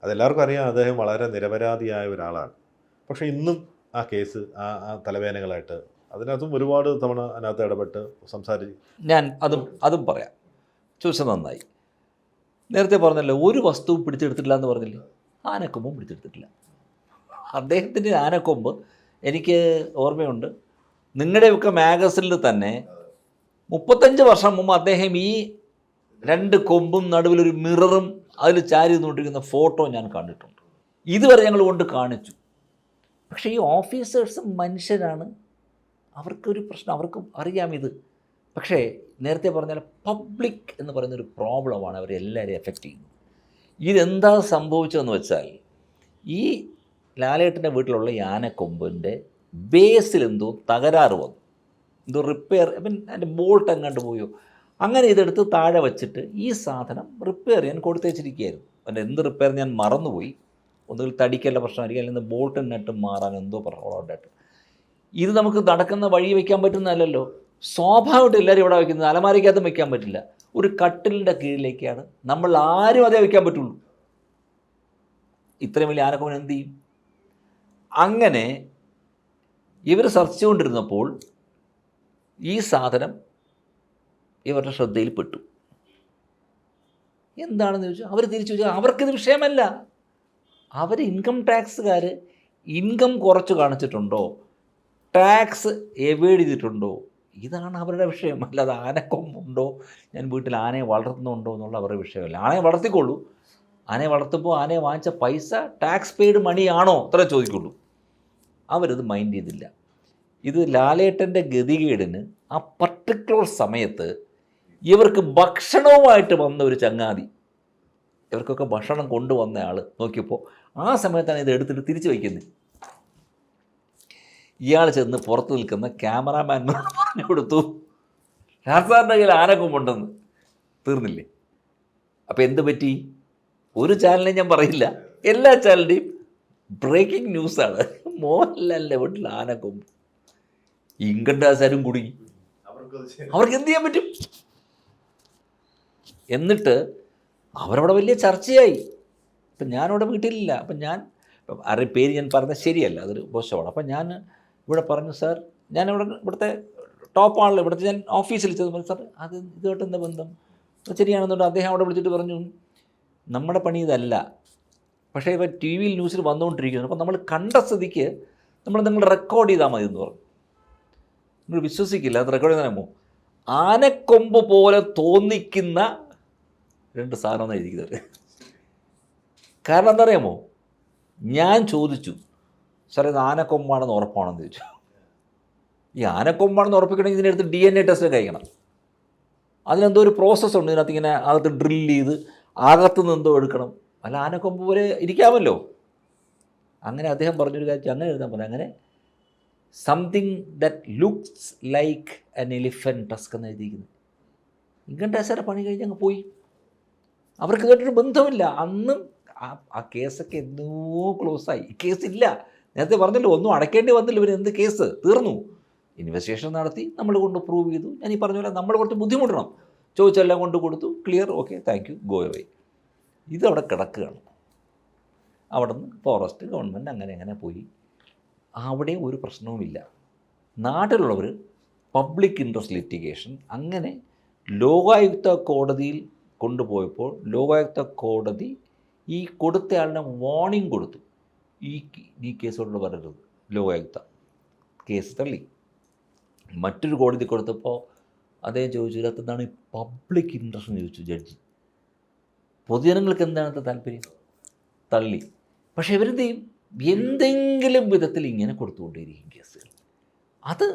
[SPEAKER 3] അതെല്ലാവർക്കും അറിയാം, അദ്ദേഹം വളരെ നിരപരാധിയായ ഒരാളാണ്. പക്ഷേ ഇന്നും ആ കേസ് ആ തലവേദനകളായിട്ട് അതിനകത്തും ഒരുപാട് തവണ അതിനകത്ത് ഇടപെട്ട് സംസാരിച്ച്
[SPEAKER 1] ഞാൻ അതും പറയാം. ചോദിച്ചത് നന്നായി. നേരത്തെ പറഞ്ഞല്ലോ, ഒരു വസ്തുവും പിടിച്ചെടുത്തിട്ടില്ല എന്ന് പറഞ്ഞില്ലേ? ആനക്കൊമ്പും പിടിച്ചെടുത്തിട്ടില്ല. അദ്ദേഹത്തിൻ്റെ ആനക്കൊമ്പ് എനിക്ക് ഓർമ്മയുണ്ട്. നിങ്ങളുടെയൊക്കെ മാഗസിനിൽ തന്നെ 35 വർഷം മുമ്പ് അദ്ദേഹം ഈ 2 കൊമ്പും നടുവിലൊരു മിററും അതിൽ ചാരി നിന്നുകൊണ്ടിരിക്കുന്ന ഫോട്ടോ ഞാൻ കണ്ടിട്ടുണ്ട്. ഇതുവരെ ഞങ്ങൾ കൊണ്ട് കാണിച്ചു. പക്ഷേ ഈ ഓഫീസേഴ്സും മനുഷ്യരാണ്, അവർക്കൊരു പ്രശ്നം, അവർക്കും അറിയാം ഇത്. പക്ഷേ നേരത്തെ പറഞ്ഞാൽ പബ്ലിക് എന്ന് പറയുന്നൊരു പ്രോബ്ലമാണ് അവരെ എല്ലാവരെയും എഫക്റ്റ് ചെയ്യുന്നത്. ഇതെന്താ സംഭവിച്ചതെന്ന് വെച്ചാൽ, ഈ ലാലേട്ടൻ്റെ വീട്ടിലുള്ള ഈ ആനക്കൊമ്പിൻ്റെ ബേസിൽ എന്തോ തകരാറ് വന്നു, എന്തോ റിപ്പയർ, അതിൻ്റെ ബോൾട്ട് എങ്ങാണ്ട് പോയോ, അങ്ങനെ ഇതെടുത്ത് താഴെ വച്ചിട്ട് ഈ സാധനം റിപ്പയർ ചെയ്യാൻ കൊടുത്തേച്ചിരിക്കുകയായിരുന്നു. അതിൻ്റെ എന്ത് റിപ്പയർ ഞാൻ മറന്നുപോയി. ഒന്നുകിൽ തടിക്കല്ല പ്രശ്നമായിരിക്കും, അല്ലെങ്കിൽ ബോൾട്ടും നെട്ടും മാറാൻ എന്തോ പ്രോബ്ലമായിട്ട്. ഇത് നമുക്ക് നടക്കുന്ന വഴി വയ്ക്കാൻ പറ്റുന്നതല്ലല്ലോ. സ്വാഭാവികമായിട്ട് എല്ലാവരും ഇവിടെ വയ്ക്കുന്നത് അലമാരിക്കകത്തും വയ്ക്കാൻ പറ്റില്ല. ഒരു കട്ടിലിൻ്റെ കീഴിലേക്കാണ് നമ്മൾ ആരും അതേ വയ്ക്കാൻ പറ്റുള്ളൂ. ഇത്രയും വലിയ ആനക്കൊമ്പൻ എന്ത് ചെയ്യും? അങ്ങനെ ഇവർ സെർച്ച് ചെയ്തുകൊണ്ടിരുന്നപ്പോൾ ഈ സാധനം ഇവരുടെ ശ്രദ്ധയിൽപ്പെട്ടു. എന്താണെന്ന് ചോദിച്ചാൽ അവർ തിരിച്ചു ചോദിച്ചാൽ അവർക്കിത് വിഷയമല്ല. അവർ ഇൻകം ടാക്സുകാർ ഇൻകം കുറച്ച് കാണിച്ചിട്ടുണ്ടോ, ടാക്സ് എവേഡ് ചെയ്തിട്ടുണ്ടോ, ഇതാണ് അവരുടെ വിഷയം. അല്ലാതെ ആനക്കൊമ്പുണ്ടോ, ഞാൻ വീട്ടിൽ ആനയെ വളർത്തുന്നുണ്ടോ എന്നുള്ള അവരുടെ വിഷയമല്ല. ആനയെ വളർത്തിക്കൊള്ളൂ. ആനയെ വളർത്തുമ്പോൾ ആനയെ വാങ്ങിച്ച പൈസ ടാക്സ് പെയ്ഡ് മണിയാണോ അത്ര ചോദിക്കുള്ളൂ. അവരത് മൈൻഡ് ചെയ്തില്ല. ഇത് ലാലേട്ടൻ്റെ ഗതികേടിന് ആ പർട്ടിക്കുലർ സമയത്ത് ഇവർക്ക് ഭക്ഷണവുമായിട്ട് വന്ന ഒരു ചങ്ങാതി, ഇവർക്കൊക്കെ ഭക്ഷണം കൊണ്ടുവന്ന ആൾ നോക്കിയപ്പോൾ ആ സമയത്താണ് ഇത് എടുത്തിട്ട് തിരിച്ചു വയ്ക്കുന്നത്. ഇയാൾ ചെന്ന് പുറത്ത് നിൽക്കുന്ന ക്യാമറാമാനോട് പറഞ്ഞു കൊടുത്തു, ലാസാറിൻ്റെ കയ്യിൽ ആനക്കൊമ്പുണ്ടെന്ന്. തീർന്നില്ലേ? അപ്പോൾ എന്ത് പറ്റി? ഒരു ചാനലിനെ ഞാൻ പറയില്ല, എല്ലാ ചാനലിൻ്റെയും ബ്രേക്കിംഗ് ന്യൂസാണ്. മോഹൻലാലിൻ്റെ വീട്ടിൽ ആനക്കൊമ്പ്. ഇൻകം ടാക്സുകാരും കുടുങ്ങി. അവർക്ക് എന്ത് ചെയ്യാൻ പറ്റും? എന്നിട്ട് അവരവിടെ വലിയ ചർച്ചയായി. അപ്പം ഞാനവിടെ വീട്ടിലില്ല. അപ്പം ഞാൻ പേര് ഞാൻ പറഞ്ഞത് ശരിയല്ല, അതൊരു മോശമാണ്. അപ്പം ഞാൻ ഇവിടെ പറഞ്ഞു, സാർ ഇവിടുത്തെ ടോപ്പ് ആണല്ലോ, ഇവിടുത്തെ ഞാൻ ഓഫീസിൽ ചെന്ന് സാർ അത് ഇതുമായിട്ട് എന്താ ബന്ധം? ശരിയാണെന്നുണ്ട്. അദ്ദേഹം അവിടെ വിളിച്ചിട്ട് പറഞ്ഞു, നമ്മുടെ പണി ഇതല്ല, പക്ഷേ ഇവ ടി വിയിൽ ന്യൂസിൽ വന്നുകൊണ്ടിരിക്കുന്നു, അപ്പം നമ്മൾ കണ്ട സ്ഥിതിക്ക് നിങ്ങൾ റെക്കോർഡ് ചെയ്താൽ മതി എന്ന് പറഞ്ഞു. നിങ്ങൾ വിശ്വസിക്കില്ല, അത് റെക്കോർഡ് ചെയ്താൽ ആനക്കൊമ്പ് പോലെ തോന്നിക്കുന്ന 2 സാധനമാണ് എഴുതിക്കുന്നത്. കാരണം എന്താ അറിയാമോ, ഞാൻ ചോദിച്ചു, സാർ ഇത് ആനക്കൊമ്പാണെന്ന് ഉറപ്പാണെന്ന് ചോദിച്ചു. ഈ ആനക്കൊമ്പാണെന്ന് ഉറപ്പിക്കണമെങ്കിൽ ഇതിനടുത്ത് DNA ടെസ്റ്റ് കഴിക്കണം. അതിനെന്തോ ഒരു പ്രോസസ്സുണ്ട്, ഇതിനകത്ത് ഇങ്ങനെ അകത്ത് ഡ്രില്ല് ചെയ്ത് അകത്തുനിന്ന് എന്തോ എടുക്കണം. അല്ല ആനക്കൊമ്പ് പോലെ ഇരിക്കാമല്ലോ. അങ്ങനെ അദ്ദേഹം പറഞ്ഞൊരു കാര്യം അങ്ങനെ എഴുതാൻ പറഞ്ഞു. അങ്ങനെ something that looks like an elephant Tusk എന്ന് എഴുതിയിരിക്കുന്നത്. ഇങ്ങനത്തെ സാറെ പണി കഴിഞ്ഞ് അങ്ങ് പോയി. അവർക്ക് കേട്ടൊരു ബന്ധമില്ല. അന്നും ആ കേസൊക്കെ എന്നോ ക്ലോസായി. ഈ കേസില്ല. നേരത്തെ പറഞ്ഞല്ലോ, ഒന്നും അടയ്ക്കേണ്ടി വന്നില്ല. ഇവർ എന്ത് കേസ് തീർന്നു. ഇൻവെസ്റ്റിഗേഷൻ നടത്തി, നമ്മൾ കൊണ്ട് പ്രൂവ് ചെയ്തു. ഞാൻ ഈ പറഞ്ഞ പോലെ നമ്മൾ കുറച്ച് ബുദ്ധിമുട്ടണം. ചോദിച്ചെല്ലാം കൊണ്ട് കൊടുത്തു, clear, okay, thank you, go away. ഇതവിടെ കിടക്കുകയാണ്. അവിടെ നിന്ന് ഫോറസ്റ്റ് ഗവൺമെൻറ് അങ്ങനെ പോയി. അവിടെ ഒരു പ്രശ്നവുമില്ല. നാട്ടിലുള്ളവർ പബ്ലിക് ഇൻട്രസ്റ്റ് ലിറ്റിഗേഷൻ അങ്ങനെ ലോകായുക്ത കോടതിയിൽ കൊണ്ടുപോയപ്പോൾ ലോകായുക്ത കോടതി ഈ കൊടുത്തയാളിനെ വാർണിംഗ് കൊടുത്തു, ഈ കേസോട് വരരുത്. ലോകായുക്ത കേസ് തള്ളി. മറ്റൊരു കോടതി കൊടുത്തപ്പോൾ അദ്ദേഹം ചോദിച്ചു, ഇതിനകത്തെന്താണ് പബ്ലിക് ഇൻട്രസ്റ്റ് എന്ന് ചോദിച്ചു ജഡ്ജി. പൊതുജനങ്ങൾക്ക് എന്താണ് താല്പര്യം? തള്ളി. പക്ഷേ ഇവരെന്ത് ചെയ്യും? എന്തെങ്കിലും വിധത്തിൽ ഇങ്ങനെ കൊടുത്തുകൊണ്ടേയിരിക്കും കേസുകൾ. അത്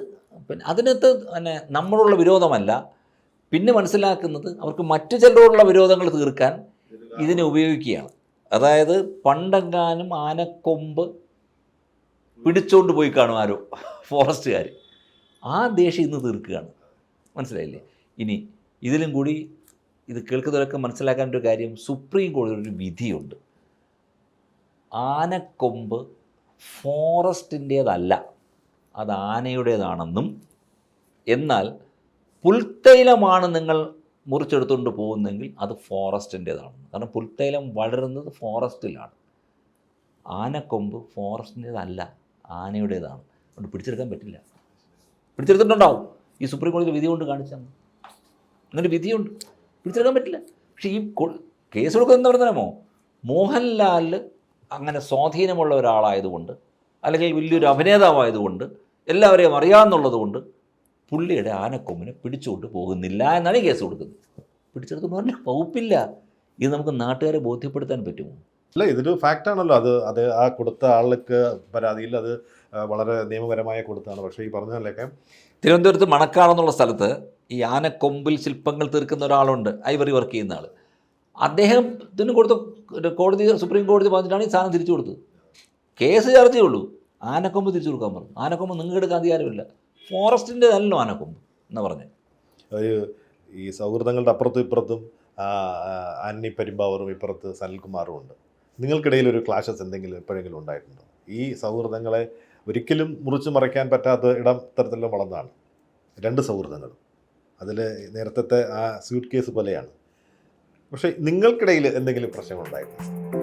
[SPEAKER 1] പിന്നെ അതിനകത്ത് പിന്നെ നമ്മളോടുള്ള വിരോധമല്ല. പിന്നെ മനസ്സിലാക്കുന്നത് അവർക്ക് മറ്റു ചിലരോടുള്ള വിരോധങ്ങൾ തീർക്കാൻ ഇതിനെ ഉപയോഗിക്കുകയാണ്. അതായത് പണ്ടെങ്ങാനും ആനക്കൊമ്പ് പിടിച്ചോണ്ട് പോയി കാണും ആരോ ഫോറസ്റ്റുകാർ, ആ ദേഷ്യം ഇന്ന് തീർക്കുകയാണ്. മനസ്സിലായില്ലേ? ഇനി ഇതിലും കൂടി ഇത് കേൾക്കുന്നവരൊക്കെ മനസ്സിലാക്കേണ്ട ഒരു കാര്യം, സുപ്രീം കോടതിയുടെ ഒരു വിധിയുണ്ട്. ആനക്കൊമ്പ് ഫോറസ്റ്റിൻ്റേതല്ല, അത് ആനയുടേതാണെന്നും, എന്നാൽ പുൽത്തൈലമാണ് നിങ്ങൾ മുറിച്ചെടുത്തുകൊണ്ട് പോകുന്നെങ്കിൽ അത് ഫോറസ്റ്റിൻ്റേതാണ്. കാരണം പുൽത്തൈലം വളരുന്നത് ഫോറസ്റ്റിലാണ്. ആനക്കൊമ്പ് ഫോറസ്റ്റിൻ്റേതല്ല, ആനയുടേതാണ്. അതുകൊണ്ട് പിടിച്ചെടുക്കാൻ പറ്റില്ല. പിടിച്ചെടുത്തിട്ടുണ്ടാവും. ഈ സുപ്രീം കോടതി വിധി കൊണ്ട് കാണിച്ചാൽ അങ്ങനെ വിധിയുണ്ട്, പിടിച്ചെടുക്കാൻ പറ്റില്ല. പക്ഷേ ഈ കേസ് കൊടുക്കുന്നത് എന്താ പറയുന്നോ, മോഹൻലാൽ അങ്ങനെ സ്വാധീനമുള്ള ഒരാളായതുകൊണ്ട്, അല്ലെങ്കിൽ വലിയൊരു അഭിനേതാവായതുകൊണ്ട്, എല്ലാവരെയും അറിയാമെന്നുള്ളത് കൊണ്ട് പുള്ളിയുടെ ആനക്കൊമ്പിനെ പിടിച്ചുകൊണ്ട് പോകുന്നില്ല എന്നാണ് ഈ കേസ് കൊടുക്കുന്നത്. പിടിച്ചെടുത്ത് പറഞ്ഞാൽ വകുപ്പില്ല. ഇത് നമുക്ക് നാട്ടുകാരെ ബോധ്യപ്പെടുത്താൻ പറ്റുമോ?
[SPEAKER 3] അല്ല, ഇതൊരു ഫാക്റ്റാണല്ലോ. അത് ആ കൊടുത്ത ആൾക്ക് പരാതിയിൽ അത് വളരെ നിയമപരമായ കൊടുത്താണ്. പക്ഷേ ഈ പറഞ്ഞതിലൊക്കെ
[SPEAKER 1] തിരുവനന്തപുരത്ത് മണക്കാടെന്നുള്ള സ്ഥലത്ത് ഈ ആനക്കൊമ്പിൽ ശില്പങ്ങൾ തീർക്കുന്ന ഒരാളുണ്ട്, ഐവറി വർക്ക് ചെയ്യുന്ന ആൾ. അദ്ദേഹത്തിന് കൊടുത്ത കോടതി, സുപ്രീം കോടതി പറഞ്ഞിട്ടാണ് ഈ സാധനം തിരിച്ചു കൊടുത്തത്. കേസ് ചർച്ചയേ ഉള്ളൂ, ആനക്കൊമ്പ് തിരിച്ചു കൊടുക്കാൻ പറഞ്ഞു. ആനക്കൊമ്പ് നിങ്ങൾക്ക് എടുക്കാൻ അധികാരമില്ല, ഫോറസ്റ്റിൻ്റെ നല്ലോ ആനക്കൊമ്പ് എന്ന് പറഞ്ഞു.
[SPEAKER 3] ഈ സൗഹൃദങ്ങളുടെ അപ്പുറത്തും ഇപ്പുറത്തും ആന്നി പെരുമ്പാവൂറും ഇപ്പുറത്ത് സനൽകുമാറും ഉണ്ട്. നിങ്ങൾക്കിടയിൽ ഒരു ക്ലാഷസ് എന്തെങ്കിലും എപ്പോഴെങ്കിലും ഉണ്ടായിട്ടുണ്ടോ? ഈ സൗഹൃദങ്ങളെ ഒരിക്കലും മുറിച്ചു മറയ്ക്കാൻ പറ്റാത്ത തരത്തിലും വളർന്നതാണ് 2 സൗഹൃദങ്ങളും. അതിൽ നേരത്തെ ആ സ്യൂട്ട് കേസ് പോലെയാണ്. പക്ഷേ നിങ്ങൾക്കിടയിൽ എന്തെങ്കിലും പ്രശ്നങ്ങളുണ്ടായിരുന്നു?